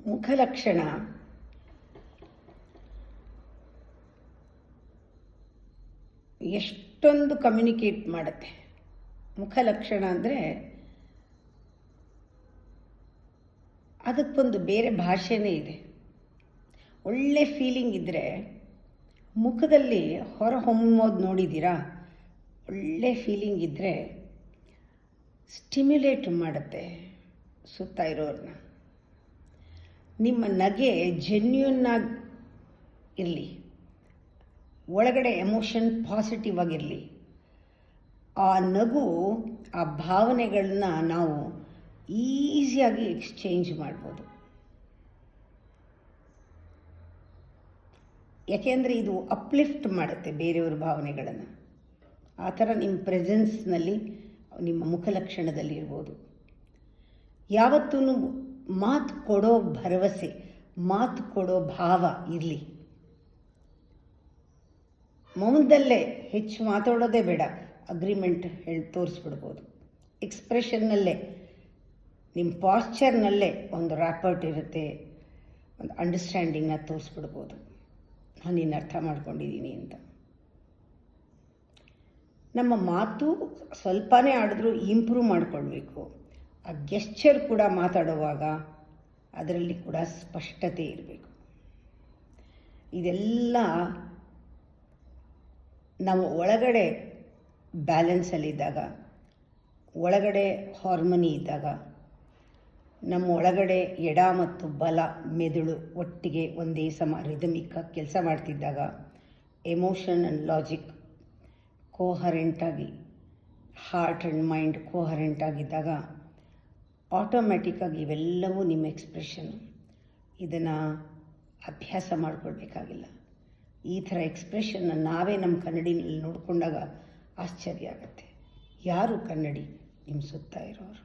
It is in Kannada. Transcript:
ಮುಖಲಕ್ಷಣ ಎಷ್ಟೊಂದು ಕಮ್ಯುನಿಕೇಟ್ ಮಾಡುತ್ತೆ. ಮುಖಲಕ್ಷಣ ಅಂದರೆ ಅದಕ್ಕೊಂದು ಬೇರೆ ಭಾಷೆನೇ ಇದೆ. ಒಳ್ಳೆ ಫೀಲಿಂಗ್ ಇದ್ದರೆ ಮುಖದಲ್ಲಿ ಹೊರ ಹೊಮ್ಮೋದು ನೋಡಿದ್ದೀರಾ? ಒಳ್ಳೆ ಫೀಲಿಂಗ್ ಇದ್ದರೆ ಸ್ಟಿಮ್ಯುಲೇಟ್ ಮಾಡುತ್ತೆ ಸುತ್ತ ಇರೋರನ್ನ. ನಿಮ್ಮ ನಗೆ ಜೆನ್ಯೂನ್ನಾಗಿ ಇರಲಿ, ಒಳಗಡೆ ಎಮೋಷನ್ ಪಾಸಿಟಿವ್ ಆಗಿರಲಿ. ಆ ನಗು, ಆ ಭಾವನೆಗಳನ್ನ ನಾವು ಈಸಿಯಾಗಿ ಎಕ್ಸ್ಚೇಂಜ್ ಮಾಡ್ಬೋದು. ಯಾಕೆಂದರೆ ಇದು ಅಪ್ಲಿಫ್ಟ್ ಮಾಡುತ್ತೆ ಬೇರೆಯವ್ರ ಭಾವನೆಗಳನ್ನು. ಆ ಥರ ನಿಮ್ಮ ಪ್ರೆಸೆನ್ಸ್ನಲ್ಲಿ, ನಿಮ್ಮ ಮುಖಲಕ್ಷಣದಲ್ಲಿ ಇರ್ಬೋದು. ಯಾವತ್ತೂ ಮಾತು ಕೊಡೋ ಭರವಸೆ, ಮಾತು ಕೊಡೋ ಭಾವ ಇರಲಿ. ಮೌನದಲ್ಲೇ ಹೆಚ್ಚು ಮಾತಾಡೋದೇ ಬೇಡ, ಅಗ್ರಿಮೆಂಟ್ ಹೇಳಿ ತೋರಿಸ್ಬಿಡ್ಬೋದು. ಎಕ್ಸ್ಪ್ರೆಷನ್ನಲ್ಲೇ, ನಿಮ್ಮ ಪಾಶ್ಚರ್ನಲ್ಲೇ ಒಂದು ರ್ಯಾಪರ್ಟ್ ಇರುತ್ತೆ, ಒಂದು ಅಂಡರ್ಸ್ಟ್ಯಾಂಡಿಂಗ್ನ ತೋರಿಸ್ಬಿಡ್ಬೋದು. ನಾನು ನಿನ್ನ ಅರ್ಥ ಮಾಡ್ಕೊಂಡಿದ್ದೀನಿ ಅಂತ. ನಮ್ಮ ಮಾತು ಸ್ವಲ್ಪನೇ ಆಡಿದ್ರೂ ಇಂಪ್ರೂವ್ ಮಾಡಿಕೊಳ್ಬೇಕು. ಆ ಗೆಸ್ಚರ್ ಕೂಡ ಮಾತಾಡುವಾಗ ಅದರಲ್ಲಿ ಕೂಡ ಸ್ಪಷ್ಟತೆ ಇರಬೇಕು. ಇದೆಲ್ಲ ನಾವು ಒಳಗಡೆ ಬ್ಯಾಲೆನ್ಸಲ್ಲಿದ್ದಾಗ, ಒಳಗಡೆ ಹಾರ್ಮನಿ ಇದ್ದಾಗ, ನಮ್ಮ ಒಳಗಡೆ ಎಡ ಮತ್ತು ಬಲ ಮೆದುಳು ಒಟ್ಟಿಗೆ ಒಂದೇ ಸಮ ರಿದಮಿಕ್ಕಾಗಿ ಕೆಲಸ ಮಾಡ್ತಿದ್ದಾಗ, ಎಮೋಷನ್ ಆ್ಯಂಡ್ ಲಾಜಿಕ್ ಕೋಹರೆಂಟಾಗಿ, ಹಾರ್ಟ್ ಆ್ಯಂಡ್ ಮೈಂಡ್ ಕೋಹರೆಂಟಾಗಿದ್ದಾಗ ಆಟೋಮ್ಯಾಟಿಕ್ಕಾಗಿ ಇವೆಲ್ಲವೂ ನಿಮ್ಮ ಎಕ್ಸ್ಪ್ರೆಷನ್. ಇದನ್ನು ಅಭ್ಯಾಸ ಮಾಡಿಕೊಳ್ಬೇಕಾಗಿಲ್ಲ. ಈ ಥರ ಎಕ್ಸ್ಪ್ರೆಷನ್ನ ನಾವೇ ನಮ್ಮ ಕನ್ನಡಿನಲ್ಲಿ ನೋಡಿಕೊಂಡಾಗ ಆಶ್ಚರ್ಯ ಆಗುತ್ತೆ. ಯಾರು ಕನ್ನಡಿ? ನಿಮ್ಮ ಸುತ್ತ ಇರೋರು.